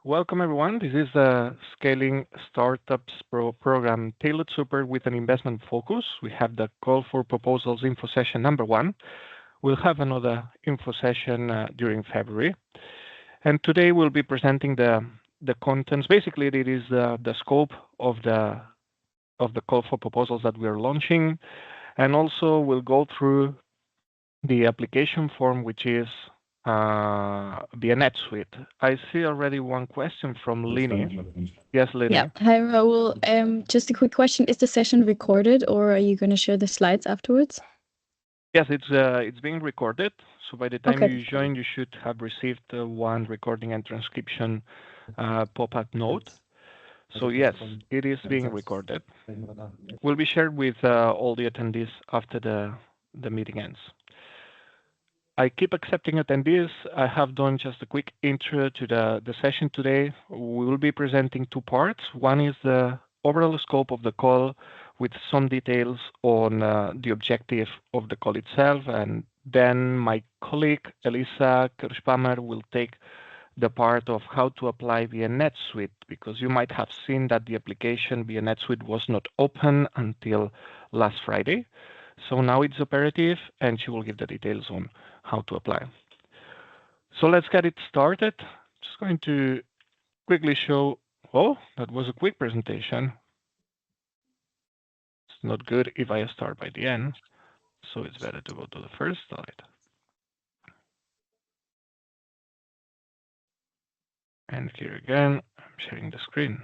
Welcome everyone. This is the Scaling Startups program tailored super with an investment focus. We have the call for proposals info session number 1. We'll have another info session during February. And today we'll be presenting the contents. Basically, it is the scope of the call for proposals that we are launching. And also we'll go through the application form, which is via NetSuite. I see already one question from Lini. Yes, Lini. Yeah. Hi, Raul. Just a quick question. Is the session recorded or are you going to share the slides afterwards? Yes, it's being recorded. So by the time you join, you should have received one recording and transcription pop-up note. So yes, it is being recorded. Will be shared with all the attendees after the meeting ends. I keep accepting attendees. I have done just a quick intro to the session today. We will be presenting two parts. One is the overall scope of the call with some details on the objective of the call itself. And then my colleague, Elisa Kirschbammer, will take the part of how to apply via NetSuite, because you might have seen that the application via NetSuite was not open until last Friday. So now it's operative, and she will give the details on how to apply. So let's get it started. Just going to quickly show, oh, that was a quick presentation. It's not good if I start by the end, so it's better to go to the first slide. And here again, I'm sharing the screen.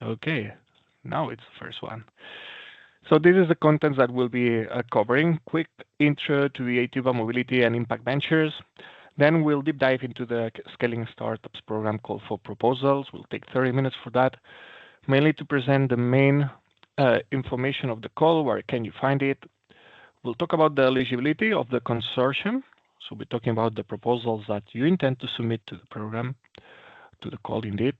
Okay, now it's the first one. So this is the contents that we'll be covering. Quick intro to EA2 mobility and impact ventures. Then we'll deep dive into the Scaling Startups program call for proposals. We'll take 30 minutes for that, mainly to present the main information of the call. Where can you find it? We'll talk about the eligibility of the consortium. So we're talking about the proposals that you intend to submit to the program, to the call indeed.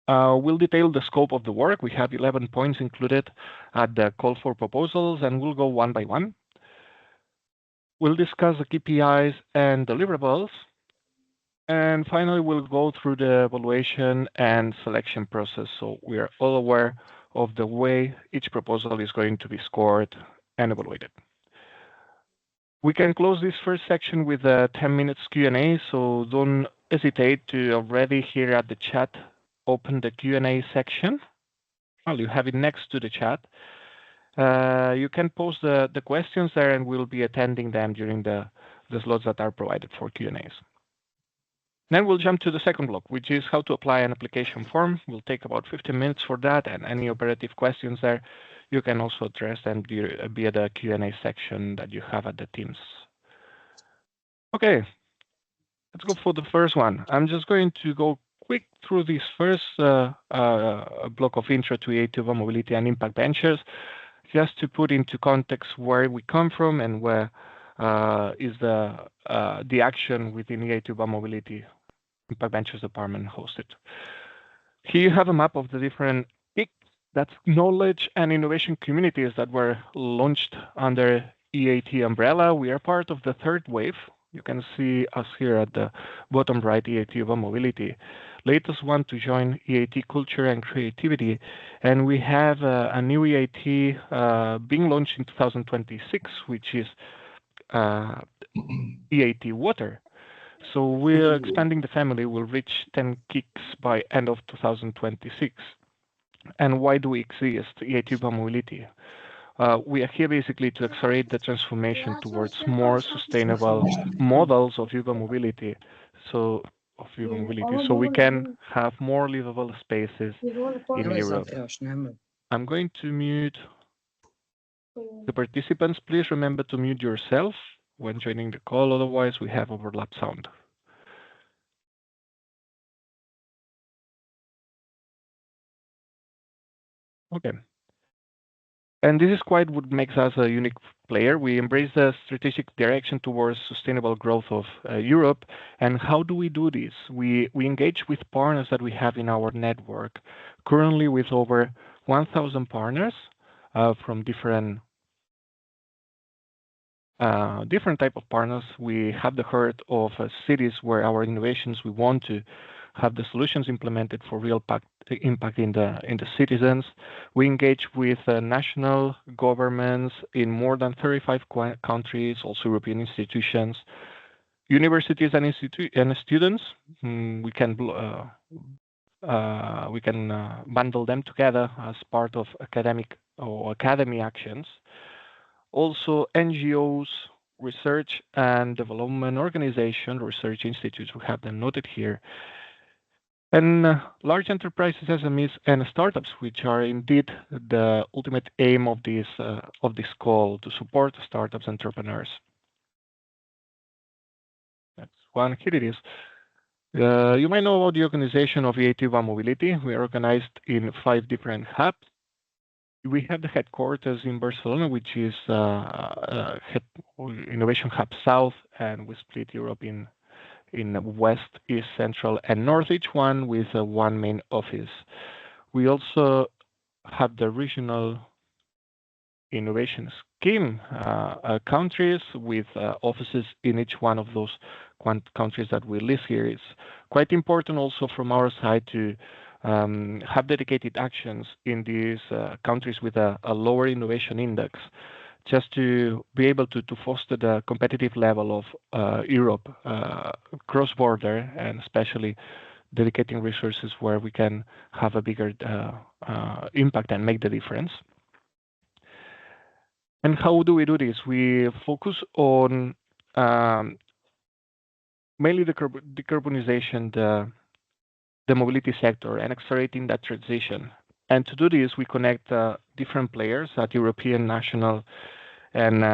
We'll detail the scope of the work. We have 11 points included at the call for proposals, and we'll go one by one. We'll discuss the KPIs and deliverables. And finally, we'll go through the evaluation and selection process. So we are all aware of the way each proposal is going to be scored and evaluated. We can close this first section with a 10 minutes Q&A. So don't hesitate to already here at the chat open the Q&A section. Well, you have it next to the chat. You can post the questions there, and we'll be attending them during the slots that are provided for Q&As. Then we'll jump to the second block, which is how to apply an application form. We'll take about 15 minutes for that, and any operative questions there, you can also address them via the Q&A section that you have at the Teams. Okay, let's go for the first one. I'm just going to go quick through this first block of intro to EA2 mobility and impact ventures, just to put into context where we come from and where is the action within EA2 mobility impact ventures department hosted. Here you have a map of the different IC, that's knowledge and innovation communities that were launched under EAT umbrella. We are part of the third wave. You can see us here at the bottom right, EAT mobility. Latest one to join EAT culture and creativity. And we have a new EAT being launched in 2026, which is EAT water. So we're expanding the family. We'll reach 10 kicks by end of 2026. And why do we exist, EAT mobility? We are here basically to accelerate the transformation towards more sustainable models of urban mobility. So we can have more livable spaces in Europe. I'm going to mute the participants. Please remember to mute yourself when joining the call, otherwise we have overlap sound. Okay. And this is quite what makes us a unique player. We embrace the strategic direction towards sustainable growth of Europe. And how do we do this? We engage with partners that we have in our network, currently with over 1,000 partners from different type of partners. We have the heart of cities where our innovations we want to have the solutions implemented for real impact in the citizens. We engage with national governments in more than 35 countries, also European institutions, universities and students. We can bundle them together as part of academic or academy actions. Also, NGOs, research and development organization, research institutes, we have them noted here, and large enterprises, SMEs, and startups, which are indeed the ultimate aim of this call, to support startups, entrepreneurs. That's one. Here it is. You might know about the organization of EITiva Mobility. We are organized in 5 different hubs. We have the headquarters in Barcelona, which is Innovation Hub South, and we split Europe in West, East, Central, and North, each one with one main office. We also have the regional innovation scheme countries with offices in each one of those countries that we list here. It's quite important also from our side to have dedicated actions in these countries with a lower innovation index, just to be able to foster the competitive level of Europe cross-border, and especially dedicating resources where we can have a bigger impact and make the difference. And how do we do this? We focus on mainly the decarbonization, the mobility sector, and accelerating that transition. And to do this, we connect different players at European, national, and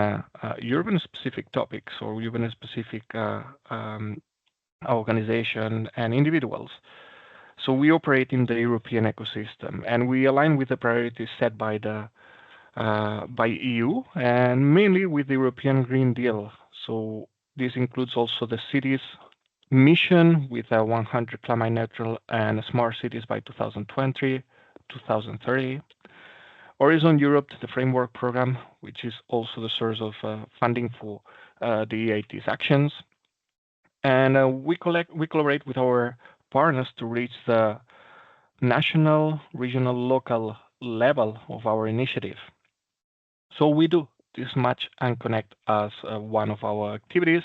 European-specific topics, or European-specific organization and individuals. So we operate in the European ecosystem, and we align with the priorities set by the by EU, and mainly with the European Green Deal. So this includes also the cities mission with a 100 climate neutral and smart cities by 2020, 2030. Horizon Europe, the framework program, which is also the source of funding for the EIT's actions. And we collaborate with our partners to reach the national, regional, local level of our initiative. So we do this match and connect as one of our activities,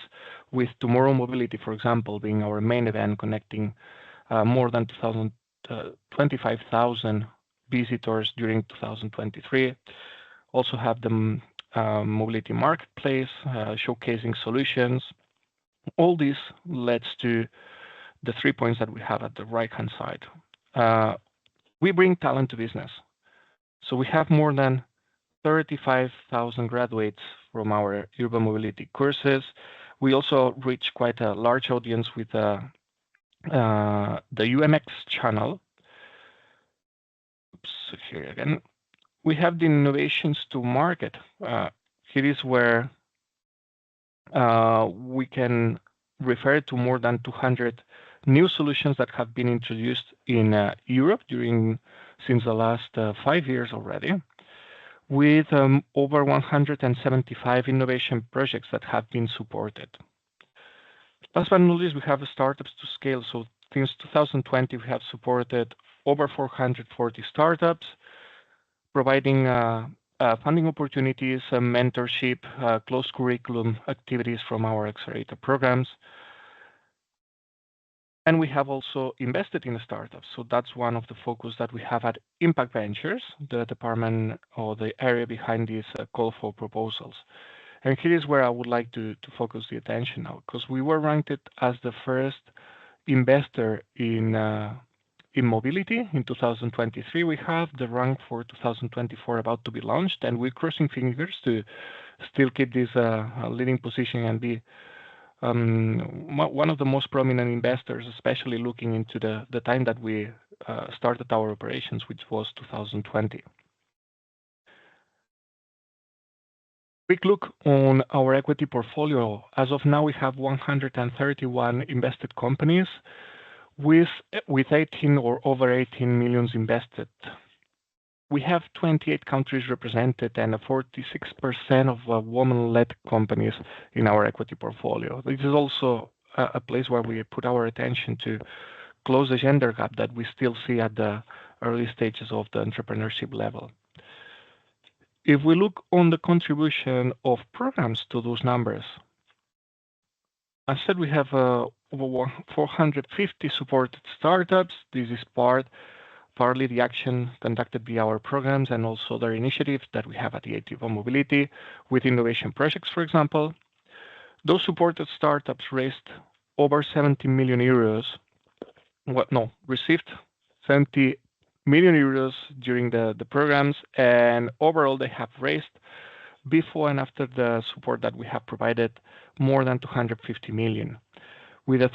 with Tomorrow Mobility, for example, being our main event, connecting more than 25,000 visitors during 2023. Also have the mobility marketplace, showcasing solutions. All this leads to the 3 points that we have at the right-hand side. We bring talent to business. So we have more than 35,000 graduates from our urban mobility courses. We also reach quite a large audience with the UMX channel. Oops, here again. We have the innovations to market. Here is where we can refer to more than 200 new solutions that have been introduced in Europe since the last 5 years already, with over 175 innovation projects that have been supported. Last but not least, we have startups to scale. So since 2020, we have supported over 440 startups, providing funding opportunities, mentorship, closed curriculum activities from our accelerator programs. And we have also invested in startups. So that's one of the focus that we have at Impact Ventures, the department or the area behind this call for proposals. And here is where I would like to focus the attention now, because we were ranked as the first investor in mobility in 2023. We have the rank for 2024 about to be launched, and we're crossing fingers to still keep this leading position and be one of the most prominent investors, especially looking into the time that we started our operations, which was 2020. Quick look on our equity portfolio. As of now, we have 131 invested companies with 18 or over 18 millions invested. We have 28 countries represented and 46% of women-led companies in our equity portfolio. This is also a place where we put our attention to close the gender gap that we still see at the early stages of the entrepreneurship level. If we look on the contribution of programs to those numbers, I said we have over 450 supported startups. This is partly the action conducted via our programs and also their initiatives that we have at the EIT Mobility with innovation projects, for example. Those supported startups raised over 70 million euros. Received 70 million euros during the programs, and overall they have raised, before and after the support that we have provided, more than 250 million, with a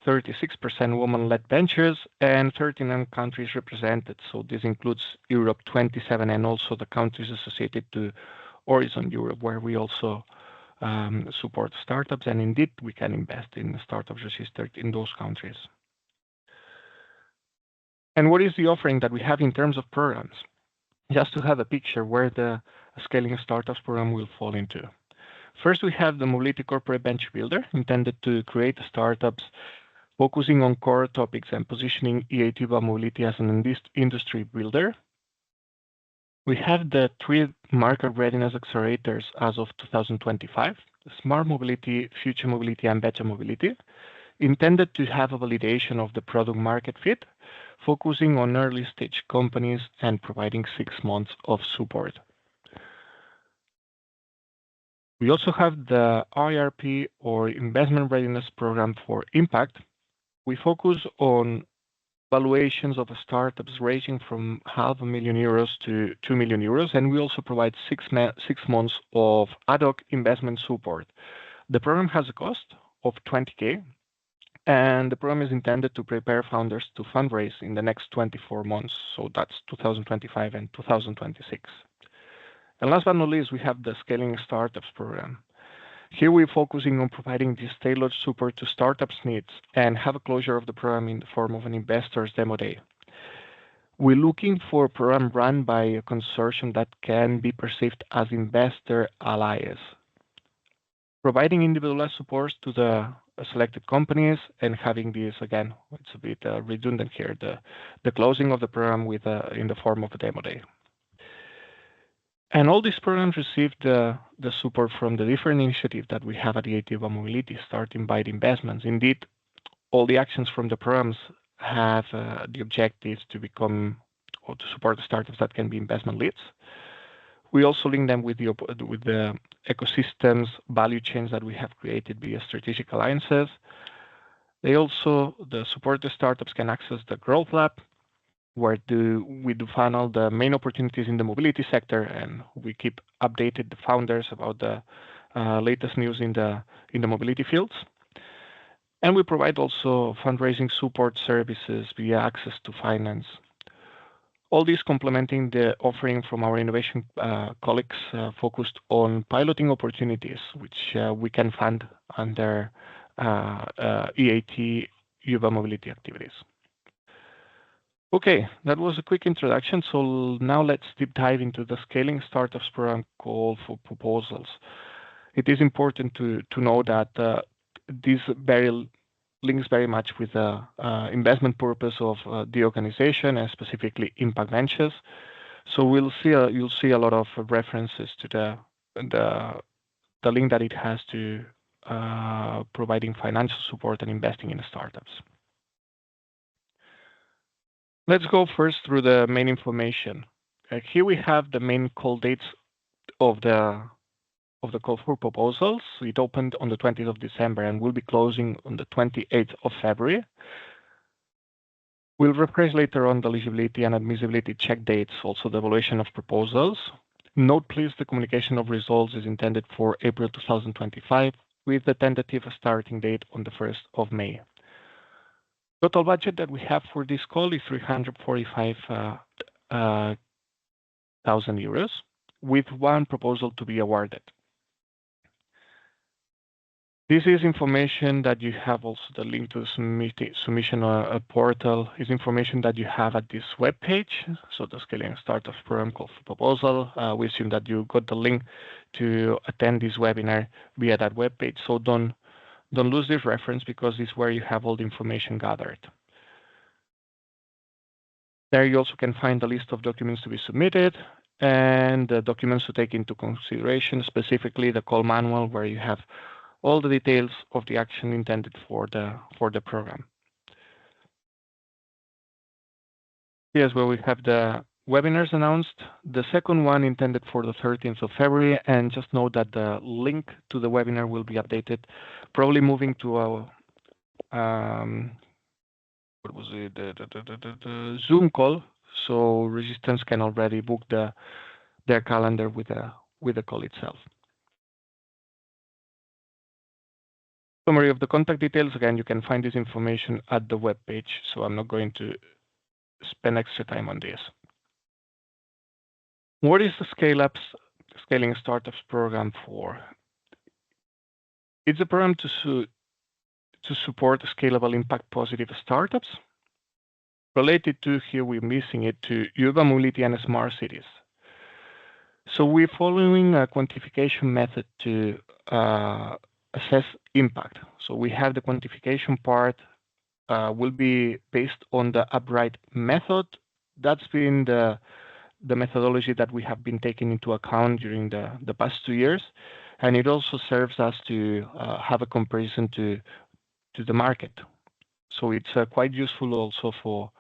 36% woman-led ventures and 39 countries represented. So this includes Europe 27 and also the countries associated to Horizon Europe, where we also support startups, and indeed we can invest in startups registered in those countries. And what is the offering that we have in terms of programs? Just to have a picture where the Scaling Startups program will fall into. First, we have the Mobility Corporate Venture Builder, intended to create startups focusing on core topics and positioning EIT Mobility as an industry builder. We have the 3 market readiness accelerators as of 2025, Smart Mobility, Future Mobility, and Better Mobility, intended to have a validation of the product market fit, focusing on early stage companies and providing 6 months of support. We also have the IRP, or Investment Readiness Program for Impact. We focus on valuations of startups ranging from €500,000 to €2 million, and we also provide 6 months of ad hoc investment support. The program has a cost of 20K, and the program is intended to prepare founders to fundraise in the next 24 months, so that's 2025 and 2026. And last but not least, we have the Scaling Startups program. Here we're focusing on providing this tailored support to startups' needs and have a closure of the program in the form of an investor's demo day. We're looking for a program run by a consortium that can be perceived as investor allies, providing individualized support to the selected companies and having this, again, it's a bit redundant here, the closing of the program with in the form of a demo day. And all these programs received the support from the different initiatives that we have at the EIT Mobility, starting by the investments. Indeed, all the actions from the programs have the objectives to become or to support the startups that can be investment leads. We also link them with the ecosystems, value chains that we have created via strategic alliances. The supported startups can access the Growth Lab, where we define all the main opportunities in the mobility sector, and we keep updated the founders about the latest news in the mobility fields. And we provide also fundraising support services via access to finance. All this complementing the offering from our innovation colleagues focused on piloting opportunities, which we can fund under EIT Yuba Mobility activities. Okay, that was a quick introduction. So now let's deep dive into the Scaling Startups program call for proposals. It is important to know that this links very much with the investment purpose of the organization and specifically Impact Ventures. So you'll see a lot of references to the link that it has to providing financial support and investing in startups. Let's go first through the main information. Here we have the main call dates of the call for proposals. It opened on the 20th of December and will be closing on the 28th of February. We'll refresh later on the eligibility and admissibility check dates, also the evaluation of proposals. Note please, the communication of results is intended for April 2025 with the tentative starting date on the 1st of May. Total budget that we have for this call is €345,000 with 1 proposal to be awarded. This is information that you have, also the link to the submission portal is information that you have at this web page. So the Scaling Startups program call for proposal. We assume that you got the link to attend this webinar via that web page. So don't Don't lose this reference because it's where you have all the information gathered. There you also can find a list of documents to be submitted and the documents to take into consideration, specifically the call manual where you have all the details of the action intended for the program. Here's where we have the webinars announced. The second one intended for the 13th of February, and just note that the link to the webinar will be updated, probably moving to our what was it? The Zoom call, so resistance can already book their calendar with the call itself. Summary of the contact details. Again, you can find this information at the web page, so I'm not going to spend extra time on this. What is the Scaling Startups program for? It's a program to support scalable impact positive startups. Related to, here we're missing it, to urban mobility and smart cities. So we're following a quantification method to assess impact. So we have the quantification part will be based on the upright method. That's been the methodology that we have been taking into account during the past 2 years. And it also serves us to have a comparison to the market. So it's quite useful also for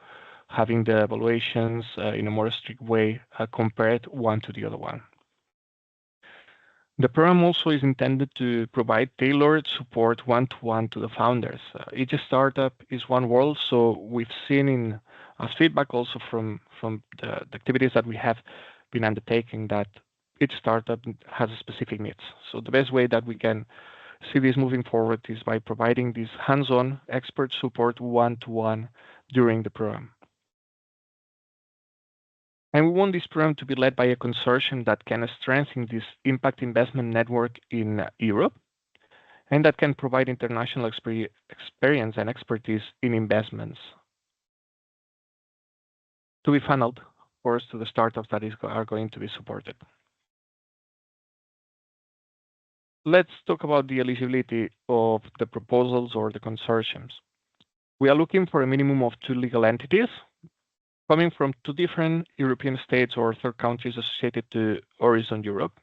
having the evaluations in a more strict way compared one to the other one. The program also is intended to provide tailored support one-to-one to the founders. Each startup is one world, so we've seen as feedback also from the activities that we have been undertaking that each startup has specific needs. So the best way that we can see this moving forward is by providing this hands-on expert support one-to-one during the program. And we want this program to be led by a consortium that can strengthen this impact investment network in Europe and that can provide international experience and expertise in investments to be funneled, of course, to the startups that are going to be supported. Let's talk about the eligibility of the proposals or the consortiums. We are looking for a minimum of 2 legal entities coming from 2 different European states or third countries associated to Horizon Europe.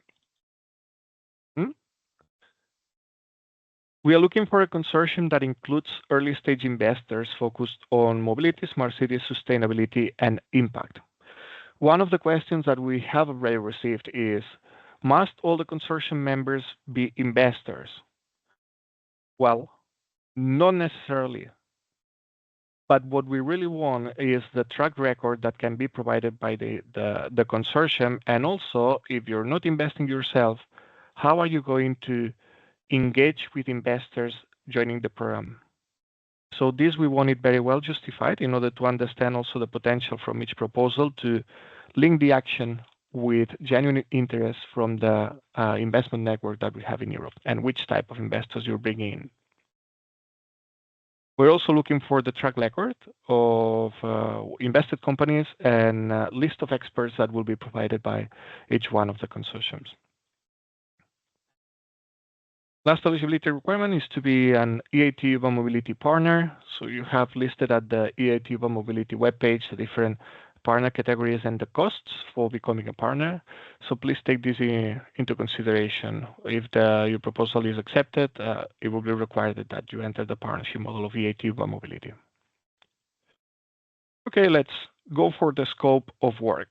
We are looking for a consortium that includes early stage investors focused on mobility, smart cities, sustainability, and impact. One of the questions that we have already received is, must all the consortium members be investors? Well, not necessarily. But what we really want is the track record that can be provided by the consortium. And also, if you're not investing yourself, how are you going to engage with investors joining the program? So this we want it very well justified in order to understand also the potential from each proposal to link the action with genuine interest from the investment network that we have in Europe and which type of investors you're bringing in. We're also looking for the track record of invested companies and a list of experts that will be provided by each one of the consortiums. Last eligibility requirement is to be an EIT Urban Mobility partner. So you have listed at the EIT Urban Mobility webpage the different partner categories and the costs for becoming a partner. So please take this into consideration. If your proposal is accepted, it will be required that you enter the partnership model of EIT Urban Mobility. Okay, let's go for the scope of work.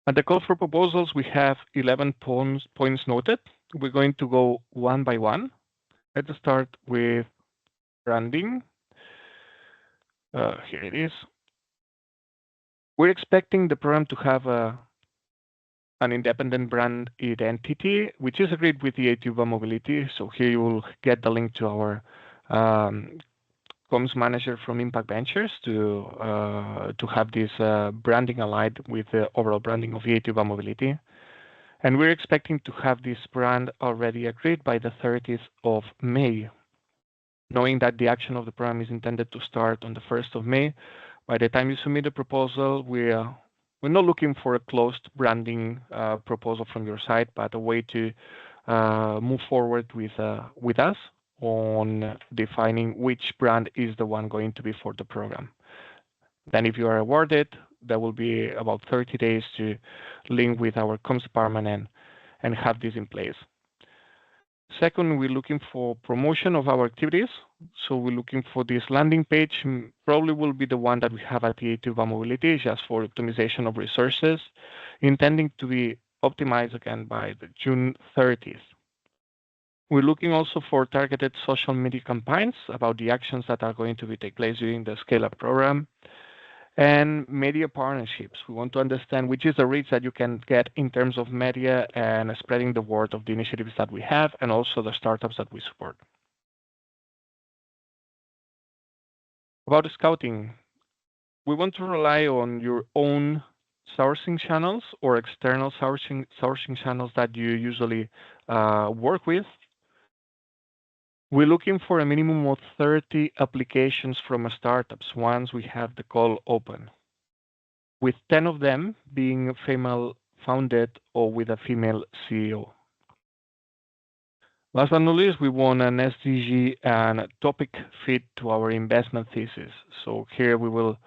At the call for proposals, we have 11 points noted. We're going to go one by one. Let's start with branding. Here it is. We're expecting the program to have an independent brand identity, which is agreed with the EIT Urban Mobility. So here you will get the link to our comms manager from Impact Ventures to have this branding aligned with the overall branding of EIT Urban Mobility. And we're expecting to have this brand already agreed by the 30th of May. Knowing that the action of the program is intended to start on the 1st of May, by the time you submit a proposal, we're not looking for a closed branding proposal from your side, but a way to move forward with us on defining which brand is the one going to be for the program. Then if you are awarded, there will be about 30 days to link with our comms department and have this in place. Second, we're looking for promotion of our activities. So we're looking for this landing page, probably will be the one that we have at the A2 Mobility, just for optimization of resources, intending to be optimized again by the June 30th. We're looking also for targeted social media campaigns about the actions that are going to take place during the scale-up program, and media partnerships. We want to understand which is the reach that you can get in terms of media and spreading the word of the initiatives that we have and also the startups that we support. About scouting, we want to rely on your own sourcing channels or external sourcing channels that you usually work with. We're looking for a minimum of 30 applications from startups once we have the call open, with 10 of them being female founded or with a female CEO. Last but not least, we want an SDG and topic fit to our investment thesis. So here we will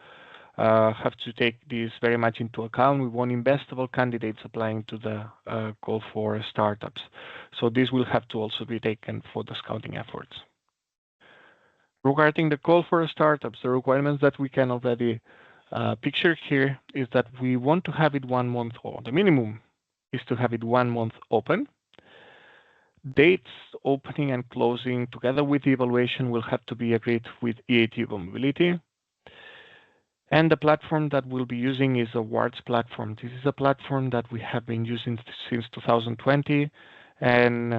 have to take this very much into account. We want investable candidates applying to the call for startups. So this will have to also be taken for the scouting efforts. Regarding the call for startups, the requirements that we can already picture here is that we want to have it 1 month, or the minimum is to have it 1 month open. Dates opening and closing together with the evaluation will have to be agreed with EAT Mobility. And the platform that we'll be using is a awards platform. This is a platform that we have been using since 2020, and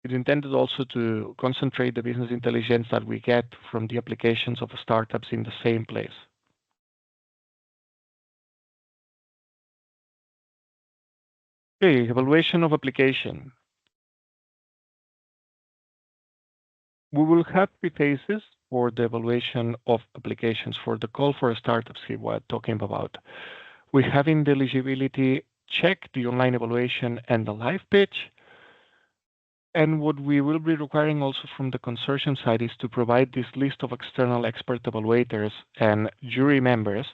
it's intended also to concentrate the business intelligence that we get from the applications of startups in the same place. Okay, evaluation of application. We will have 3 phases for the evaluation of applications for the call for startups here we're talking about. We have in the eligibility check, the online evaluation, and the live pitch. And what we will be requiring also from the consortium side is to provide this list of external expert evaluators and jury members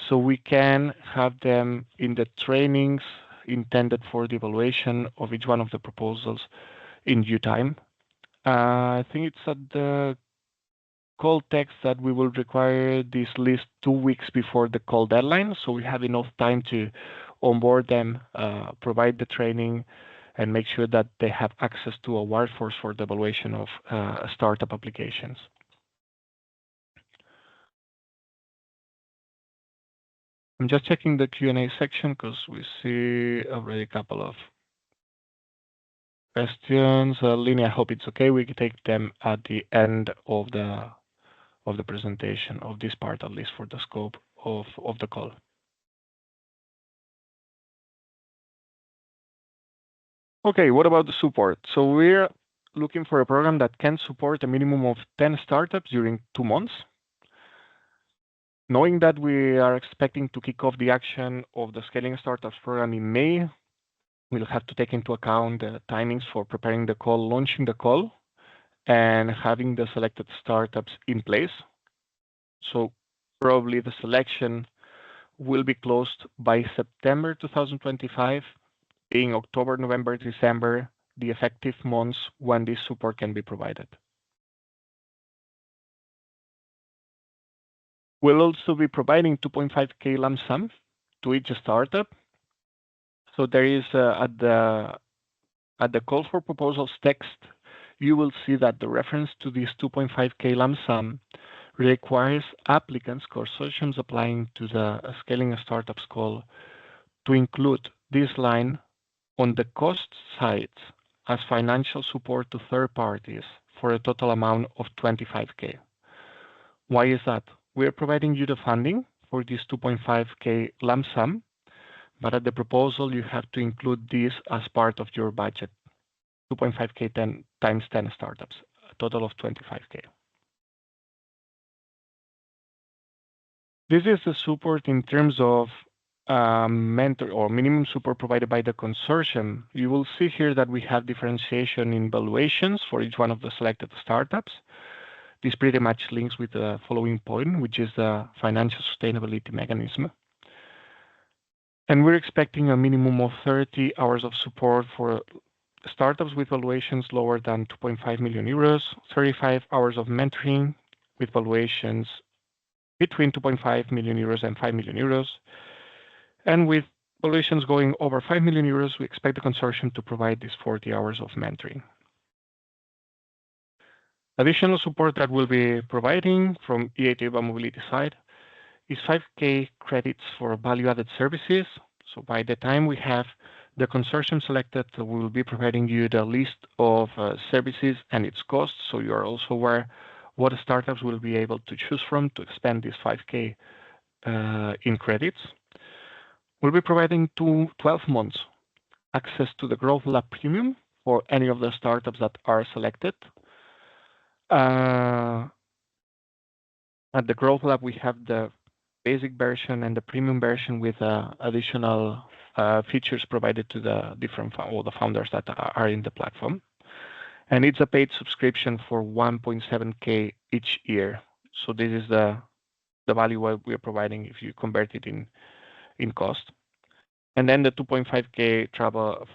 so we can have them in the trainings intended for the evaluation of each one of the proposals in due time. I think it's at the call text that we will require this list 2 weeks before the call deadline, so we have enough time to onboard them, provide the training, and make sure that they have access to a workforce for the evaluation of startup applications. I'm just checking the Q&A section because we see already a couple of questions. Lini, I hope it's okay. We can take them at the end of the presentation of this part, at least for the scope of the call. Okay, what about the support? So we're looking for a program that can support a minimum of 10 startups during 2 months. Knowing that we are expecting to kick off the action of the Scaling Startups program in May, we'll have to take into account the timings for preparing the call, launching the call, and having the selected startups in place. So probably the selection will be closed by September 2025, being October, November, December, the effective months when this support can be provided. We'll also be providing 2.5K lump sum to each startup. So there is at the call for proposals text, you will see that the reference to this 2.5K lump sum requires applicants, consortiums applying to the Scaling Startups call to include this line on the cost side as financial support to third parties for a total amount of 25K. Why is that? We are providing you the funding for this 2.5K lump sum, but at the proposal, you have to include this as part of your budget, 2.5K times 10 startups, a total of 25K. This is the support in terms of mentor or minimum support provided by the consortium, you will see here that we have differentiation in valuations for each one of the selected startups. This pretty much links with the following point, which is the financial sustainability mechanism. And we're expecting a minimum of 30 hours of support for startups with valuations lower than 2.5 million euros, 35 hours of mentoring with valuations between 2.5 million euros and 5 million euros. And with valuations going over 5 million euros, we expect the consortium to provide these 40 hours of mentoring. Additional support that we'll be providing from EIT Mobility side is 5K credits for value-added services. So by the time we have the consortium selected, we will be providing you the list of services and its costs, so you are also aware what startups will be able to choose from to expend this 5K in credits. We'll be providing 12 months access to the Growth Lab Premium for any of the startups that are selected. At the Growth Lab, we have the basic version and the premium version with additional features provided to the different the founders that are in the platform. And it's a paid subscription for 1.7K each year. So this is the value we are providing if you convert it in cost. And then the 2.5K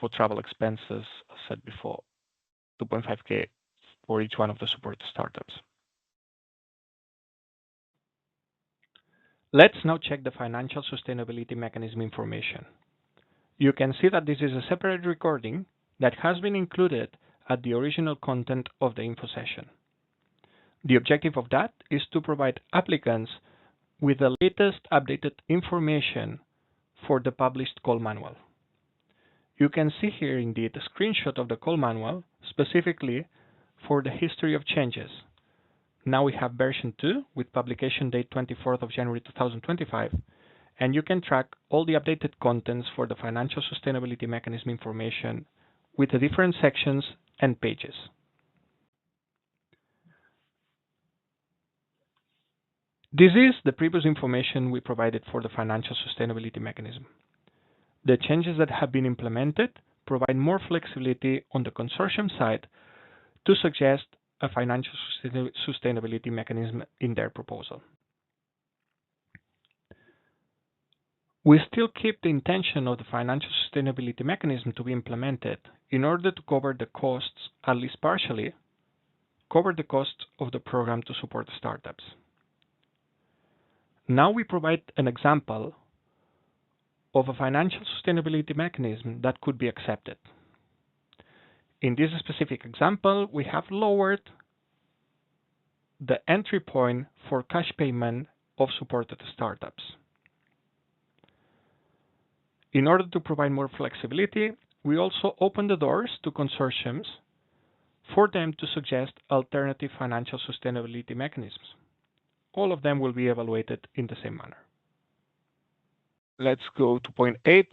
for travel expenses, as said before, 2.5K for each one of the support startups. Let's now check the financial sustainability mechanism information. You can see that this is a separate recording that has been included at the original content of the info session. The objective of that is to provide applicants with the latest updated information for the published call manual. You can see here indeed a screenshot of the call manual specifically for the history of changes. Now we have version 2 with publication date 24th of January 2025, and you can track all the updated contents for the financial sustainability mechanism information with the different sections and pages. This is the previous information we provided for the financial sustainability mechanism. The changes that have been implemented provide more flexibility on the consortium side to suggest a financial sustainability mechanism in their proposal. We still keep the intention of the financial sustainability mechanism to be implemented in order to cover the costs, at least partially, cover the costs of the program to support the startups. Now we provide an example of a financial sustainability mechanism that could be accepted. In this specific example, we have lowered the entry point for cash payment of supported startups. In order to provide more flexibility, we also open the doors to consortiums for them to suggest alternative financial sustainability mechanisms. All of them will be evaluated in the same manner. Let's go to point 8.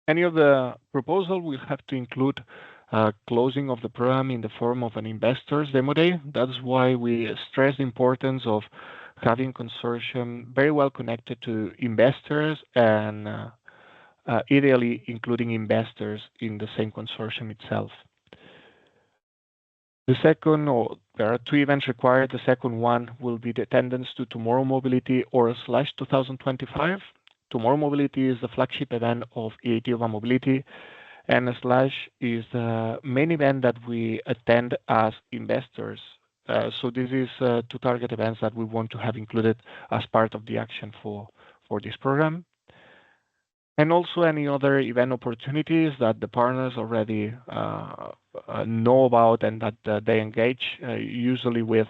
Any of the proposal will have to include closing of the program in the form of an investor's demo day. That's why we stress the importance of having consortium very well connected to investors and ideally including investors in the same consortium itself. The second, there are 2 events required. The second one will be the attendance to Tomorrow Mobility or / 2025. Tomorrow Mobility is the flagship event of EIT Mobility, and / is the main event that we attend as investors. So this is 2 target events that we want to have included as part of the action for this program. And also any other event opportunities that the partners already know about and that they engage usually with.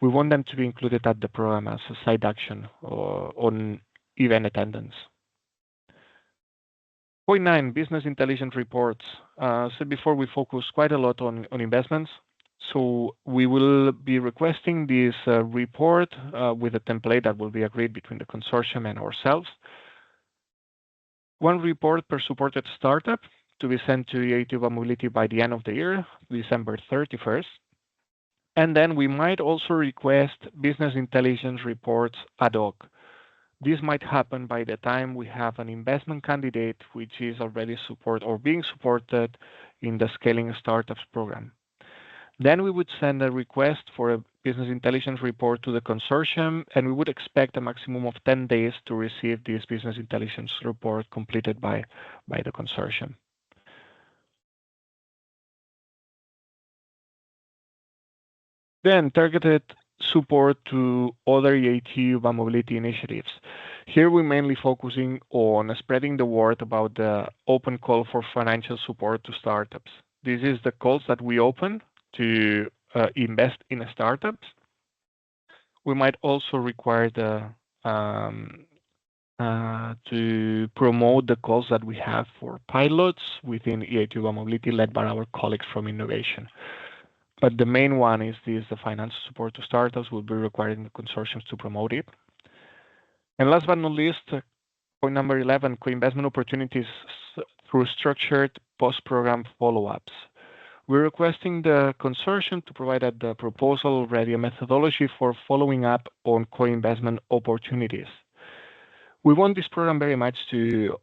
We want them to be included at the program as a side action or on event attendance. Point 9, business intelligence reports. So before we focus quite a lot on investments. So we will be requesting this report with a template that will be agreed between the consortium and ourselves. 1 report per supported startup to be sent to EIT Mobility by the end of the year, December 31st. And then we might also request business intelligence reports ad hoc. This might happen by the time we have an investment candidate which is already supported or being supported in the Scaling Startups program. Then we would send a request for a business intelligence report to the consortium, and we would expect a maximum of 10 days to receive this business intelligence report completed by the consortium. Then targeted support to other EIT urban mobility initiatives. Here we're mainly focusing on spreading the word about the open call for financial support to startups. This is the calls that we open to invest in startups. We might also require to promote the calls that we have for pilots within EIT urban mobility led by our colleagues from innovation. But the main one is the financial support to startups will be requiring the consortiums to promote it. And last but not least, point number 11, co-investment opportunities through structured post-program follow-ups. We're requesting the consortium to provide at the proposal already a methodology for following up on co-investment opportunities. We want this program very much to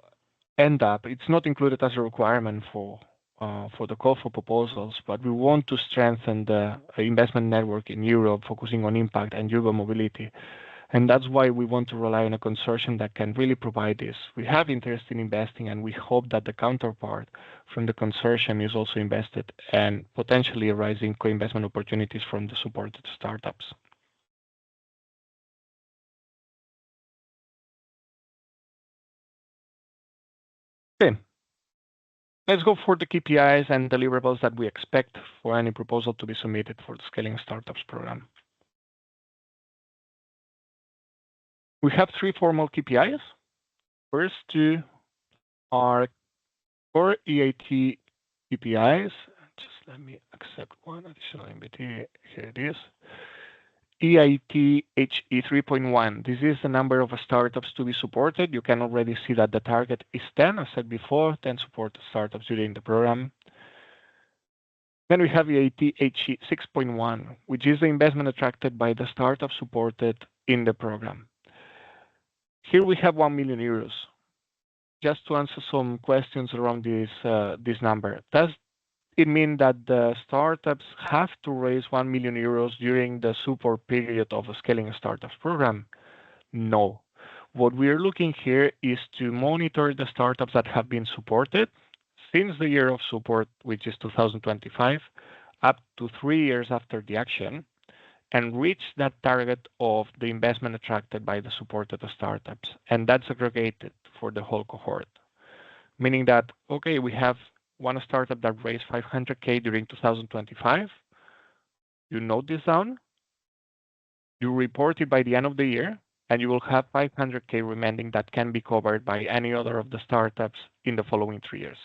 end up, it's not included as a requirement for the call for proposals, but we want to strengthen the investment network in Europe, focusing on impact and urban mobility. And that's why we want to rely on a consortium that can really provide this. We have interest in investing, and we hope that the counterpart from the consortium is also invested and potentially arising co-investment opportunities from the supported startups. Okay. Let's go for the KPIs and deliverables that we expect for any proposal to be submitted for the Scaling Startups program. We have 3 formal KPIs. First 2 are core EIT KPIs. Just let me accept one additional invitee. Here it is. EIT HE 3.1. This is the number of startups to be supported. You can already see that the target is 10, as said before, 10 supported startups during the program. Then we have EIT HE 6.1, which is the investment attracted by the startup supported in the program. Here we have 1 million euros. Just to answer some questions around this number. Does it mean that the startups have to raise 1 million euros during the support period of a Scaling Startups program? No. What we are looking here is to monitor the startups that have been supported since the year of support, which is 2025, up to 3 years after the action, and reach that target of the investment attracted by the supported startups. And that's aggregated for the whole cohort, meaning that, okay, we have one startup that raised 500K during 2025. You note this down, you report it by the end of the year, and you will have 500K remaining that can be covered by any other of the startups in the following 3 years.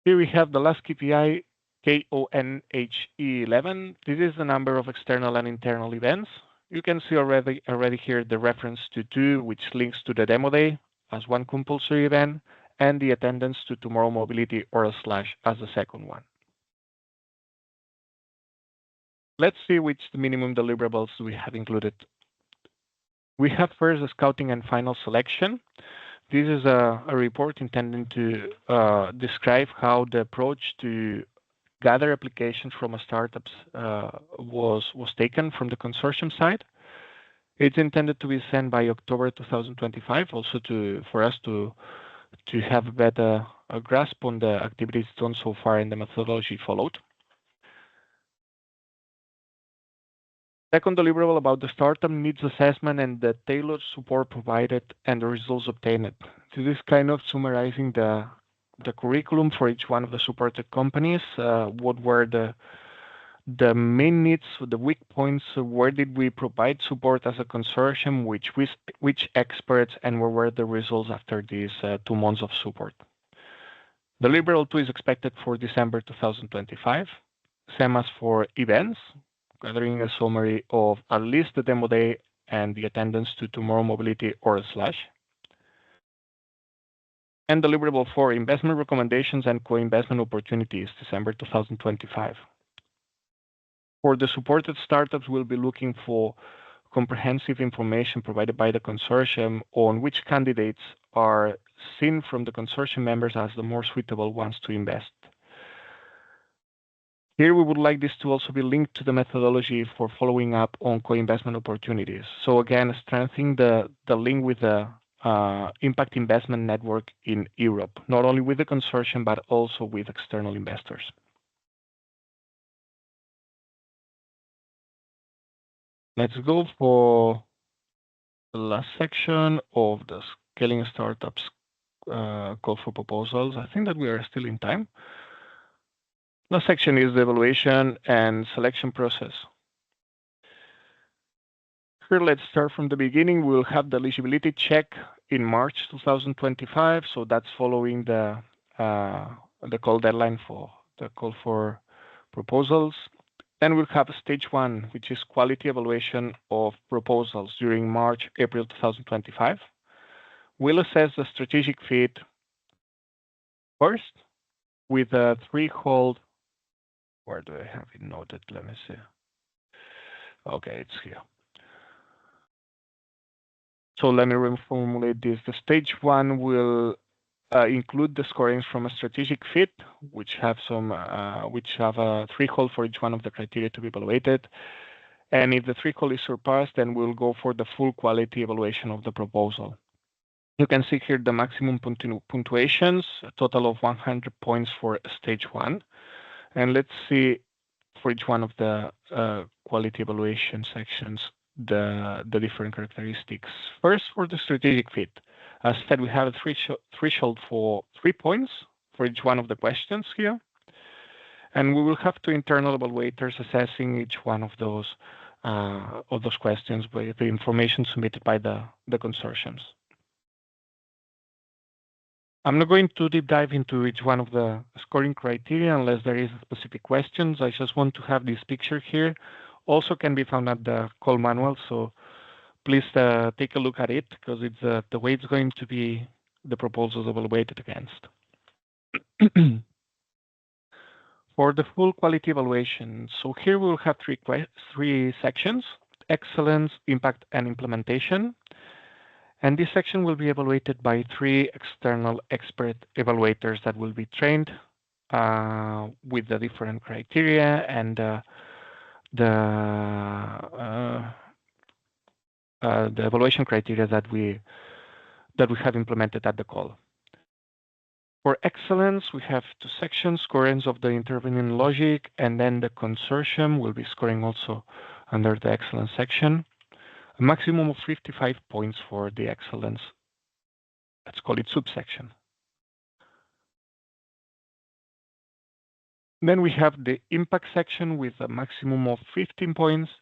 Here we have the last KPI, KONHE11. This is the number of external and internal events. You can see already here the reference to 2, which links to the demo day as one compulsory event, and the attendance to Tomorrow Mobility or / as the second one. Let's see which the minimum deliverables we have included. We have first the scouting and final selection. This is a report intended to describe how the approach to gather applications from startups was taken from the consortium side. It's intended to be sent by October 2025, also for us to have a better grasp on the activities done so far and the methodology followed. Second deliverable about the startup needs assessment and the tailored support provided and the results obtained. This is kind of summarizing the curriculum for each one of the supported companies. What were the main needs, the weak points, where did we provide support as a consortium, which experts, and where were the results after these 2 months of support. Deliverable 2 is expected for December 2025. Same as for events, gathering a summary of at least the demo day and the attendance to Tomorrow Mobility or /. And deliverable 4, investment recommendations and co-investment opportunities, December 2025. For the supported startups, we'll be looking for comprehensive information provided by the consortium on which candidates are seen from the consortium members as the more suitable ones to invest. Here, we would like this to also be linked to the methodology for following up on co-investment opportunities. So again, strengthening the link with the impact investment network in Europe, not only with the consortium, but also with external investors. Let's go for the last section of the scaling startups call for proposals. I think that we are still in time. Last section is the evaluation and selection process. Here, let's start from the beginning. We'll have the eligibility check in March 2025. So that's following the call deadline for the call for proposals. Then we'll have stage 1, which is quality evaluation of proposals during March, April 2025. We'll assess the strategic fit first with a threefold. Where do I have it noted? Let me see. Okay, it's here. So let me reformulate this. The stage 1 will include the scorings from a strategic fit, which have a threefold for each one of the criteria to be evaluated. And if the threefold is surpassed, then we'll go for the full quality evaluation of the proposal. You can see here the maximum punctuations, a total of 100 points for stage 1. And let's see for each one of the quality evaluation sections, the different characteristics. First, for the strategic fit. As said, we have a threshold for 3 points for each one of the questions here. And we will have 2 internal evaluators assessing each one of those questions with the information submitted by the consortiums. I'm not going to deep dive into each one of the scoring criteria unless there is specific questions. I just want to have this picture here. Also can be found at the call manual, so please take a look at it because it's the way it's going to be the proposals evaluated against. For the full quality evaluation, so here we will have 3 sections: excellence, impact, and implementation. And this section will be evaluated by 3 external expert evaluators that will be trained with the different criteria and the evaluation criteria that we have implemented at the call. For excellence, we have 2 sections: scorings of the intervening logic, and then the consortium will be scoring also under the excellence section. A maximum of 55 points for the excellence, let's call it subsection. Then we have the impact section with a maximum of 15 points,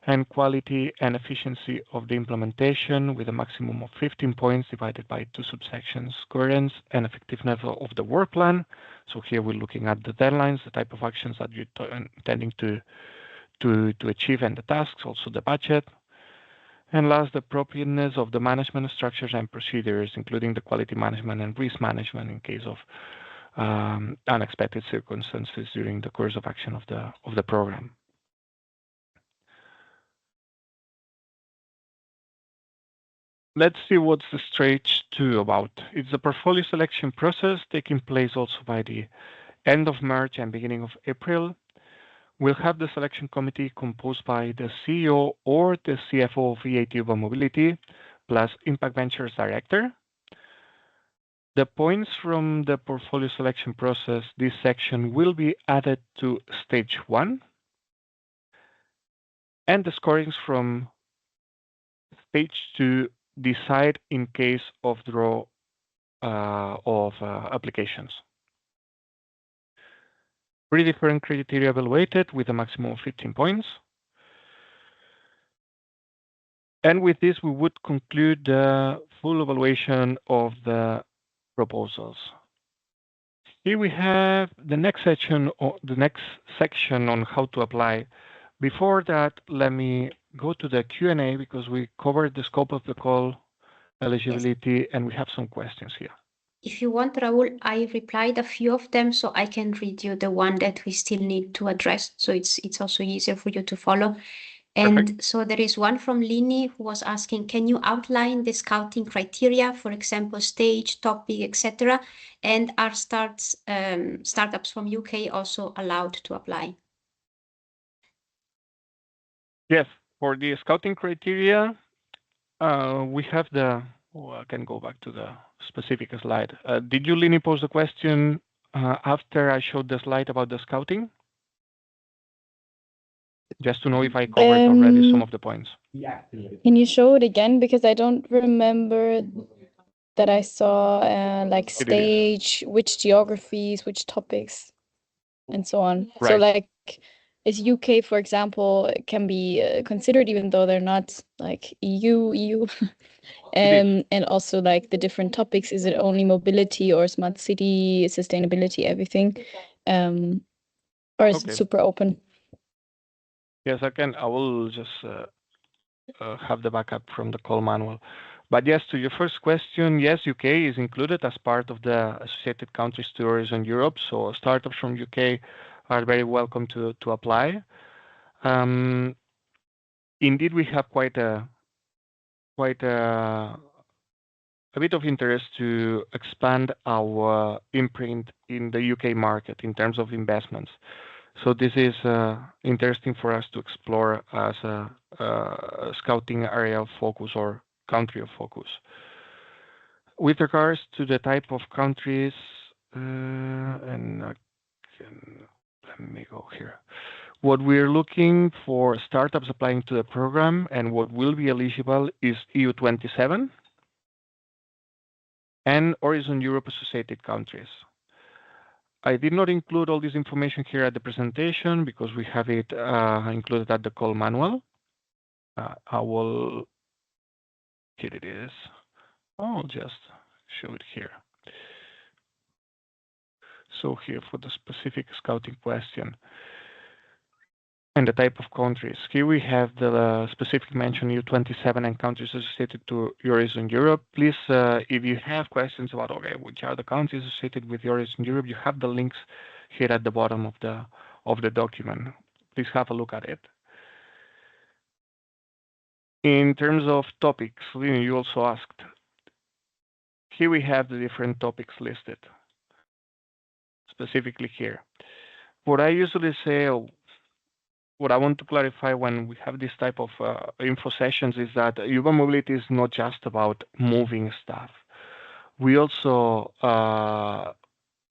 and quality and efficiency of the implementation with a maximum of 15 points divided by 2 subsections: coherence and effectiveness of the work plan. So here we're looking at the deadlines, the type of actions that you're intending to achieve, and the tasks, also the budget. And last, the appropriateness of the management structures and procedures, including the quality management and risk management in case of unexpected circumstances during the course of action of the program. Let's see what's the stage 2 about. It's the portfolio selection process taking place also by the end of March and beginning of April. We'll have the selection committee composed by the CEO or the CFO of EIT Urban Mobility, plus Impact Ventures Director. The points from the portfolio selection process, this section will be added to stage 1. And the scorings from stage 2 decide in case of draw of applications. 3 different criteria evaluated with a maximum of 15 points. And with this, we would conclude the full evaluation of the proposals. Here we have the next section on how to apply. Before that, let me go to the Q&A because we covered the scope of the call, eligibility, and we have some questions here. if you want, Raul, I replied a few of them, so I can read you the one that we still need to address. So it's also easier for you to follow. And so there is one from Lini who was asking, can you outline the scouting criteria, for example, stage, topic, etc.? And are startups from UK also allowed to apply? Yes, for the scouting criteria, we have I can go back to the specific slide. Did you, Lini, pose the question after I showed the slide about the scouting? Just to know if I covered already some of the points. Can you show it again? Because I don't remember that I saw like stage, which geographies, which topics, and so on. Right. So like, is UK, for example, can be considered even though they're not like EU, and also like the different topics. Is it only mobility or smart city, sustainability, everything, or is it super open? Yes, I will just have the backup from the call manual. But yes, to your first question, yes, UK is included as part of the associated countries to Horizon Europe. So startups from UK are very welcome to apply. Indeed, we have quite a bit of interest to expand our imprint in the UK market in terms of investments. So this is interesting for us to explore as a scouting area of focus or country of focus. With regards to the type of countries, and let me go here. What we're looking for startups applying to the program and what will be eligible is EU27 and Horizon Europe associated countries. I did not include all this information here at the presentation because we have it included at the call manual. Here it is. I'll just show it here. So here for the specific scouting question and the type of countries. Here we have the specific mention EU27 and countries associated to Horizon Europe. Please, if you have questions about, okay, which are the countries associated with Horizon Europe, you have the links here at the bottom of the document. Please have a look at it. In terms of topics, you also asked. Here we have the different topics listed, specifically here. What I usually say, what I want to clarify when we have this type of info sessions is that urban mobility is not just about moving stuff. We also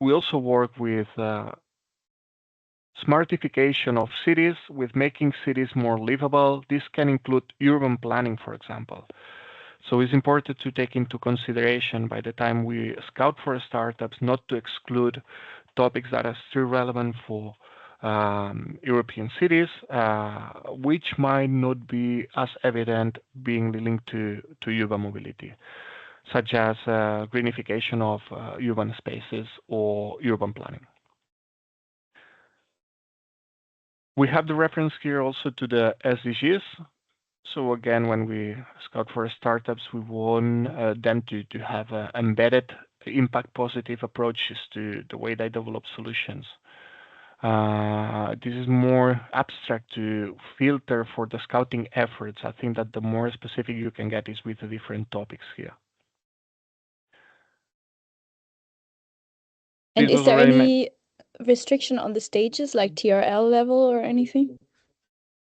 work with smartification of cities, with making cities more livable. This can include urban planning, for example. So it's important to take into consideration by the time we scout for startups, not to exclude topics that are still relevant for European cities, which might not be as evident being linked to urban mobility, such as greenification of urban spaces or urban planning. We have the reference here also to the SDGs. So again, when we scout for startups, we want them to have embedded impact positive approaches to the way they develop solutions. This is more abstract to filter for the scouting efforts. I think that the more specific you can get is with the different topics here. And is there any restriction on the stages, like TRL level or anything?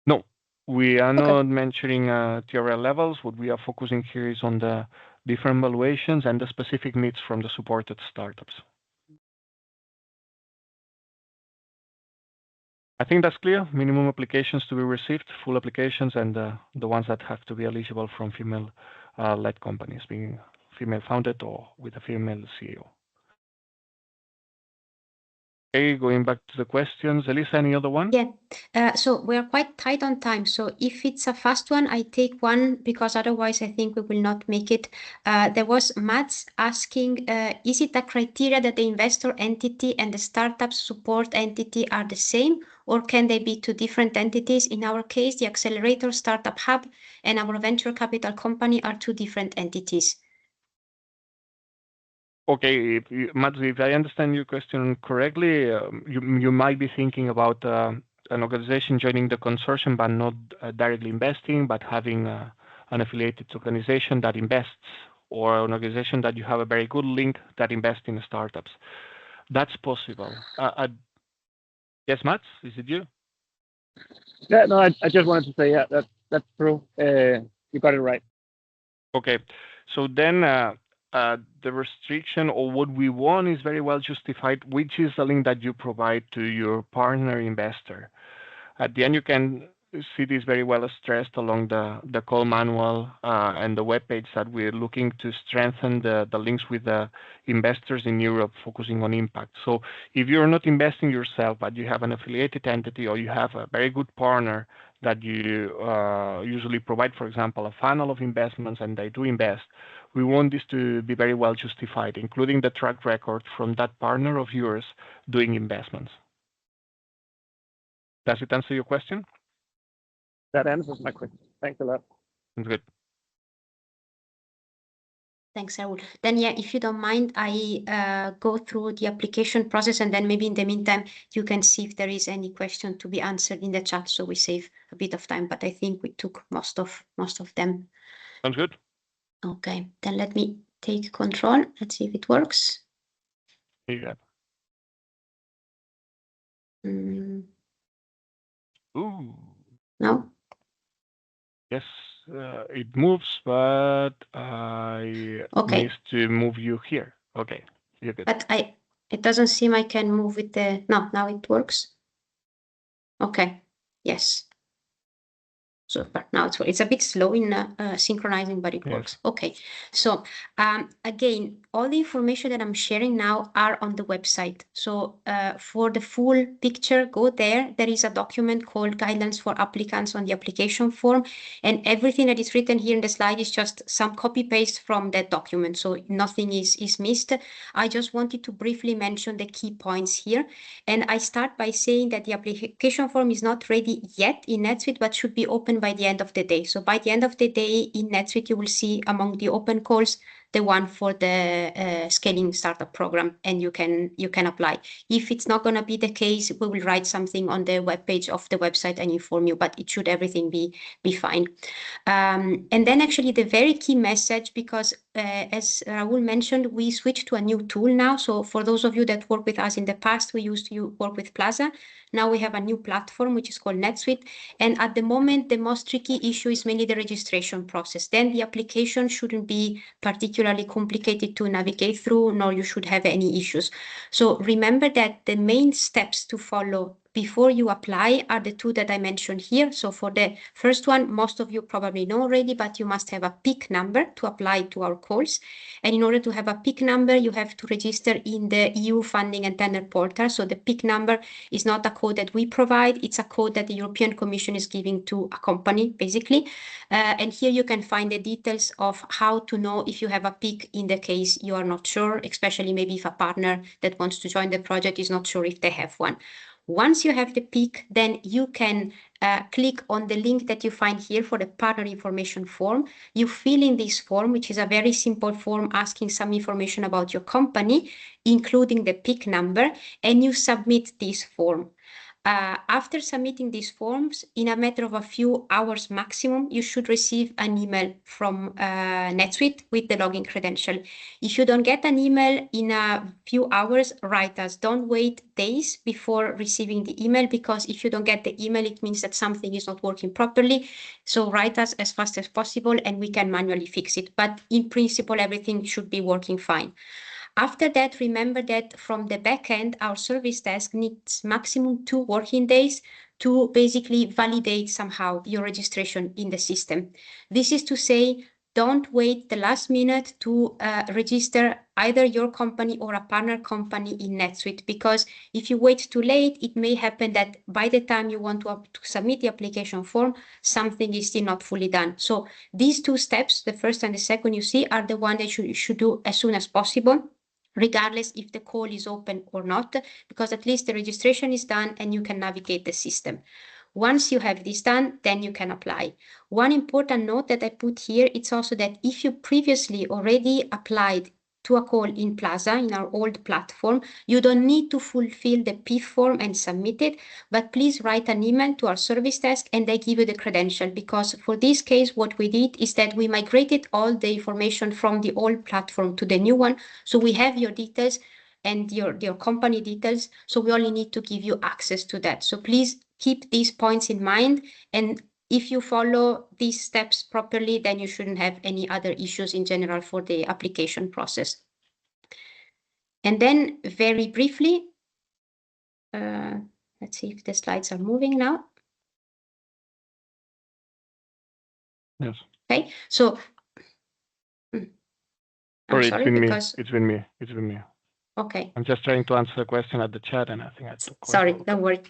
No, we are not mentioning TRL levels. What we are focusing here is on the different valuations and the specific needs from the supported startups. I think that's clear. Minimum applications to be received, full applications, and the ones that have to be eligible from female-led companies, being female-founded or with a female CEO. Okay, going back to the questions. Elisa, any other one? Yeah, so we're quite tight on time. So if it's a fast one, I take one because otherwise I think we will not make it. There was Mats asking, is it a criteria that the investor entity and the startup support entity are the same, or can they be two different entities? In our case, the accelerator startup hub and our venture capital company are two different entities. Okay, Mats, if I understand your question correctly, you might be thinking about an organization joining the consortium but not directly investing, but having an affiliated organization that invests, or an organization that you have a very good link that invests in startups. That's possible. Yes, Mats, is it you? Yeah, no, I just wanted to say, yeah, that's true. You got it right. Okay, so then the restriction or what we want is very well justified, which is the link that you provide to your partner investor. At the end, you can see this very well stressed along the call manual and the web page that we're looking to strengthen the links with the investors in Europe, focusing on impact. So if you're not investing yourself, but you have an affiliated entity or you have a very good partner that you usually provide, for example, a funnel of investments and they do invest, we want this to be very well justified, including the track record from that partner of yours doing investments. Does it answer your question? That answers my question. Thanks a lot. Good. Thanks, Raul. Then, yeah, if you don't mind, I go through the application process, and then maybe in the meantime, you can see if there is any question to be answered in the chat, so we save a bit of time. But I think we took most of them. Sounds good. Okay, then let me take control. Let's see if it works. Yeah. Ooh. No? Yes, it moves, but I missed to move you here. Okay, you're good. But it doesn't seem I can move with the, no, now it works. Okay, yes. Super. Now it's a bit slow in synchronizing, but it works. Okay. So again, all the information that I'm sharing now are on the website. So for the full picture, go there. There is a document called Guidelines for Applicants on the application form. And everything that is written here in the slide is just some copy paste from that document. So nothing is missed. I just wanted to briefly mention the key points here. And I start by saying that the application form is not ready yet in NetSuite, but should be open by the end of the day. So by the end of the day in NetSuite, you will see among the open calls, the one for the scaling startup program, and you can apply. If it's not going to be the case, we will write something on the webpage of the website and inform you, but it should everything be fine. And then actually the very key message, because as Raul mentioned, we switched to a new tool now. So for those of you that work with us in the past, we used to work with Plaza. Now we have a new platform, which is called NetSuite. And at the moment, the most tricky issue is mainly the registration process. Then the application shouldn't be particularly complicated to navigate through, nor you should have any issues. So remember that the main steps to follow before you apply are the two that I mentioned here. So for the first one, most of you probably know already, but you must have a PIC number to apply to our calls. And in order to have a PIC number, you have to register in the EU funding and tender portal. So the PIC number is not a code that we provide. It's a code that the European Commission is giving to a company, basically. And here you can find the details of how to know if you have a PIC in the case you are not sure, especially maybe if a partner that wants to join the project is not sure if they have one. Once you have the PIC, then you can click on the link that you find here for the partner information form. You fill in this form, which is a very simple form asking some information about your company, including the PIC number, and you submit this form. After submitting these forms, in a matter of a few hours maximum, you should receive an email from NetSuite with the login credential. If you don't get an email in a few hours, write us. Don't wait days before receiving the email, because if you don't get the email, it means that something is not working properly. So write us as fast as possible and we can manually fix it. But in principle, everything should be working fine. After that, remember that from the back end, our service desk needs maximum 2 working days to basically validate somehow your registration in the system. This is to say, don't wait the last minute to register either your company or a partner company in NetSuite, because if you wait too late, it may happen that by the time you want to submit the application form, something is still not fully done. So these 2 steps, the first and the second you see, are the one that you should do as soon as possible, regardless if the call is open or not, because at least the registration is done and you can navigate the system. Once you have this done, then you can apply. One important note that I put here, it's also that if you previously already applied to a call in Plaza, in our old platform. You don't need to fulfill the P form and submit it, but please write an email to our service desk and they give you the credential, because for this case, what we did is that we migrated all the information from the old platform to the new one. So we have your details and your company details. So we only need to give you access to that. So please keep these points in mind. And if you follow these steps properly, then you shouldn't have any other issues in general for the application process. And then very briefly, let's see if the slides are moving now. Yes. Okay, so Sorry, sorry, it's been me. Okay. I'm just trying to answer a question at the chat, and I think I took. Sorry, don't worry.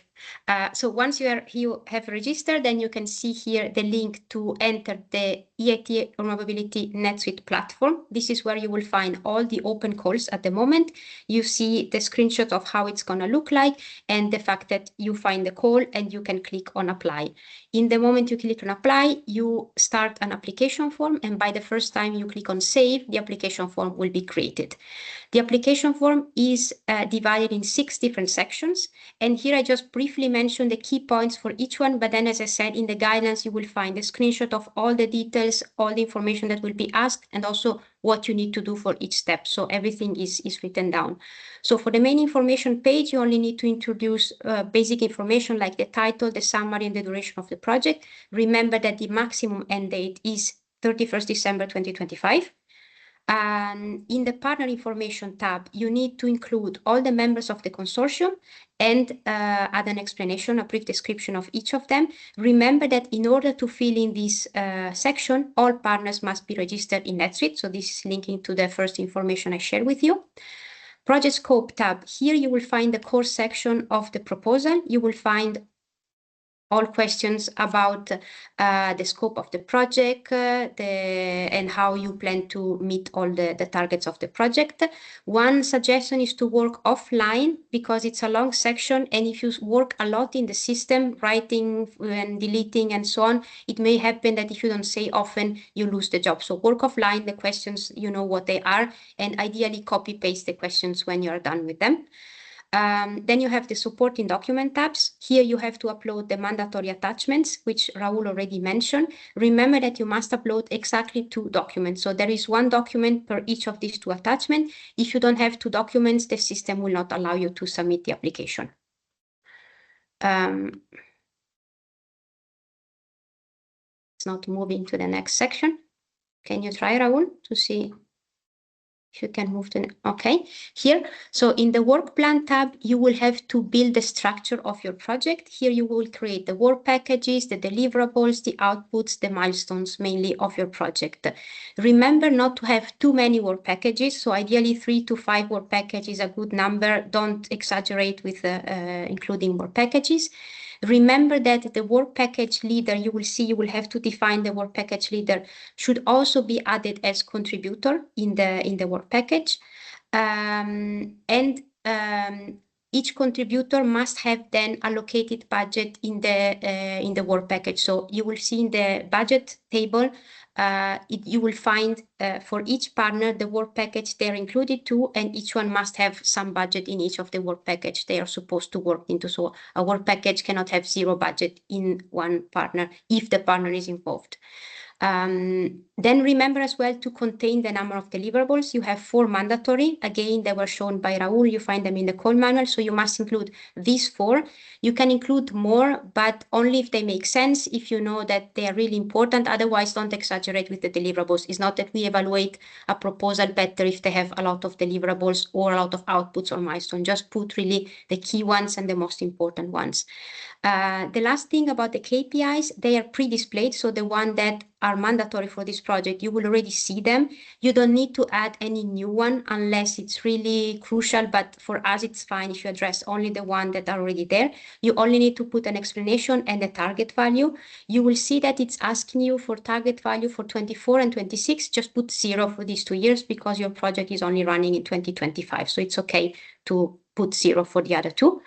So once you have registered, then you can see here the link to enter the EIT or Mobility NetSuite platform. This is where you will find all the open calls at the moment. You see the screenshot of how it's going to look like and the fact that you find the call and you can click on apply. In the moment you click on apply, you start an application form, and by the first time you click on save, the application form will be created. The application form is divided in 6 different sections. And here I just briefly mentioned the key points for each one. But then, as I said, in the guidance, you will find a screenshot of all the details, all the information that will be asked, and also what you need to do for each step. So everything is written down. So for the main information page, you only need to introduce basic information like the title, the summary, and the duration of the project. Remember that the maximum end date is 31st December 2025. In the partner information tab, you need to include all the members of the consortium and add an explanation, a brief description of each of them. Remember that in order to fill in this section, all partners must be registered in NetSuite. So this is linking to the first information I shared with you. Project scope tab. Here you will find the core section of the proposal. You will find all questions about the scope of the project and how you plan to meet all the targets of the project. One suggestion is to work offline because it's a long section, and if you work a lot in the system, writing and deleting and so on, it may happen that if you don't say often, you lose the job. So work offline, the questions, you know what they are, and ideally copy paste the questions when you're done with them. Then you have the supporting document tabs. Here you have to upload the mandatory attachments, which Raul already mentioned. Remember that you must upload exactly 2 documents. So there is 1 document per each of these 2 attachments. If you don't have 2 documents, the system will not allow you to submit the application. It's not moving to the next section. Can you try, Raul, to see if you can move to, okay, here. So in the work plan tab, you will have to build the structure of your project. Here you will create the work packages, the deliverables, the outputs, the milestones, mainly of your project. Remember not to have too many work packages. So ideally 3 to 5 work packages is a good number. Don't exaggerate with including work packages. Remember that the work package leader, you will see, you will have to define the work package leader, should also be added as contributor in the work package. Each contributor must have then allocated budget in the work package. So you will see in the budget table, you will find for each partner the work package they're included to, and each one must have some budget in each of the work package they are supposed to work into. So a work package cannot have 0 budget in one partner if the partner is involved. Then remember as well to contain the number of deliverables. You have 4 mandatory. Again, they were shown by Raul. You find them in the call manual. So you must include these 4. You can include more, but only if they make sense, if you know that they are really important. Otherwise, don't exaggerate with the deliverables. It's not that we evaluate a proposal better if they have a lot of deliverables or a lot of outputs or milestones. Just put really the key ones and the most important ones. The last thing about the KPIs, they are pre-displayed. So the one that are mandatory for this project, you will already see them. You don't need to add any new one unless it's really crucial. But for us, it's fine if you address only the one that are already there. You only need to put an explanation and the target value. You will see that it's asking you for target value for 24 and 26. Just put 0 for these 2 years because your project is only running in 2025. So it's okay to put 0 for the other 2.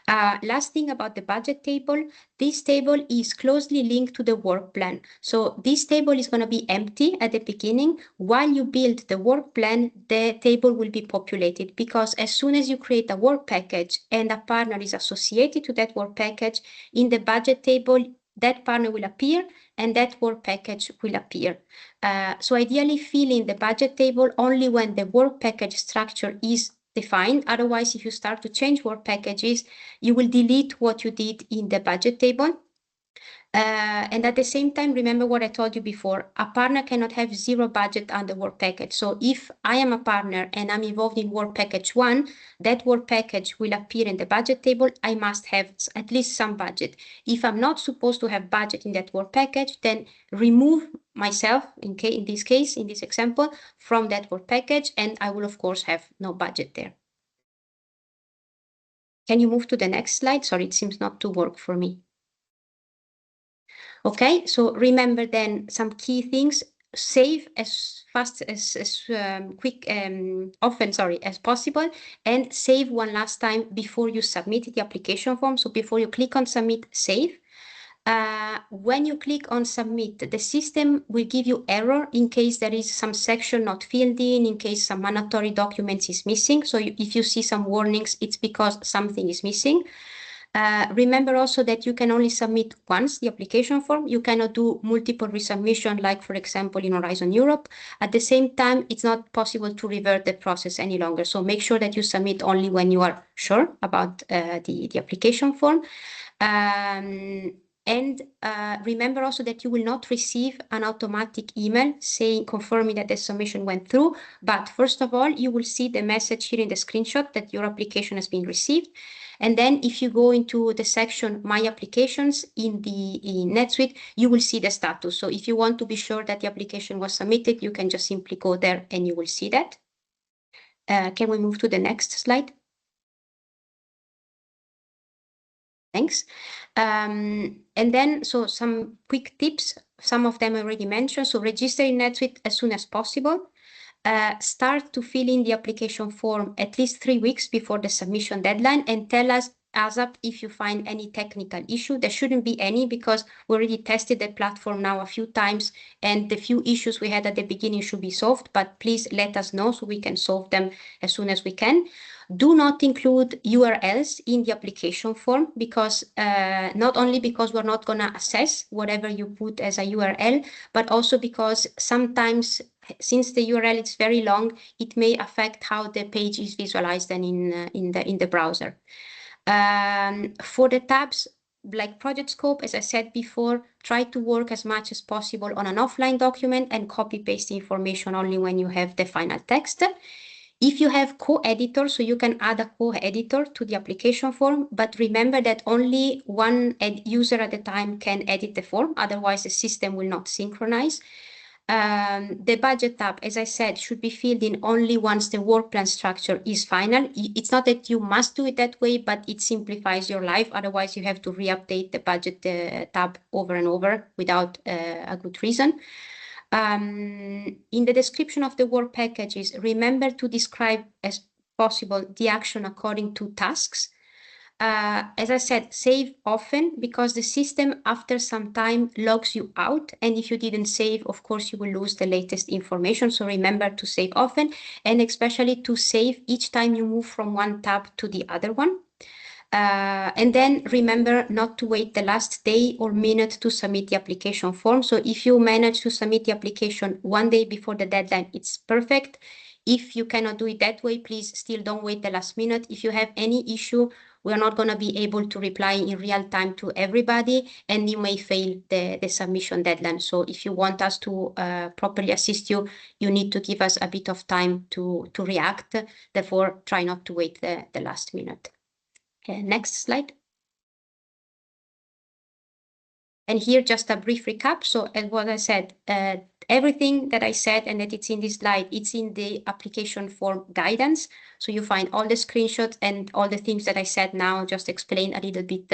Last thing about the budget table, this table is closely linked to the work plan. So this table is going to be empty at the beginning. While you build the work plan, the table will be populated, because as soon as you create a work package and a partner is associated to that work package, in the budget table, that partner will appear and that work package will appear. So ideally fill in the budget table only when the work package structure is defined. Otherwise, if you start to change work packages, you will delete what you did in the budget table. And at the same time, remember what I told you before, a partner cannot have zero budget on the work package. So if I am a partner and I'm involved in work package 1, that work package will appear in the budget table. I must have at least some budget. If I'm not supposed to have budget in that work package, then remove myself, in this case, in this example, from that work package, and I will of course have no budget there. Can you move to the next slide? Sorry, it seems not to work for me. Okay, so remember then some key things. Save as fast as often as possible, and save one last time before you submit the application form. So before you click on submit, save. When you click on submit, the system will give you error in case there is some section not filled in case some mandatory documents is missing. So if you see some warnings, it's because something is missing. Remember also that you can only submit once the application form. You cannot do multiple resubmission, like for example in Horizon Europe. At the same time, it's not possible to revert the process any longer. So make sure that you submit only when you are sure about the application form. Remember also that you will not receive an automatic email saying confirming that the submission went through. But first of all, you will see the message here in the screenshot that your application has been received. And then if you go into the section My Applications in NetSuite, you will see the status. So if you want to be sure that the application was submitted, you can just simply go there and you will see that. Can we move to the next slide? Thanks. And then, so some quick tips, some of them I already mentioned. So register in NetSuite as soon as possible. Start to fill in the application form at least 3 weeks before the submission deadline, and tell us ASAP if you find any technical issue. There shouldn't be any, because we already tested the platform now a few times, and the few issues we had at the beginning should be solved, but please let us know so we can solve them as soon as we can. Do not include URLs in the application form, because not only because we're not going to assess whatever you put as a URL, but also because sometimes, since the URL is very long, it may affect how the page is visualized and in the browser. For the tabs, like project scope, as I said before, try to work as much as possible on an offline document and copy paste the information only when you have the final text. If you have co-editor, so you can add a co-editor to the application form, but remember that only one user at a time can edit the form, otherwise the system will not synchronize. The budget tab, as I said, should be filled in only once the work plan structure is final. It's not that you must do it that way, but it simplifies your life. Otherwise, you have to re-update the budget tab over and over without a good reason. In the description of the work packages, remember to describe as possible the action according to tasks. As I said, save often, because the system after some time logs you out, and if you didn't save, of course you will lose the latest information. So remember to save often, and especially to save each time you move from one tab to the other one. And then remember not to wait the last day or minute to submit the application form. So if you manage to submit the application 1 day before the deadline, it's perfect. If you cannot do it that way, please still don't wait the last minute. If you have any issue, we are not going to be able to reply in real time to everybody, and you may fail the submission deadline. So if you want us to properly assist you, you need to give us a bit of time to react. Therefore, try not to wait the last minute. Next slide. And here, just a brief recap. So as what I said, everything that I said and that it's in this slide, it's in the application form guidance. So you find all the screenshots and all the things that I said now, just explain a little bit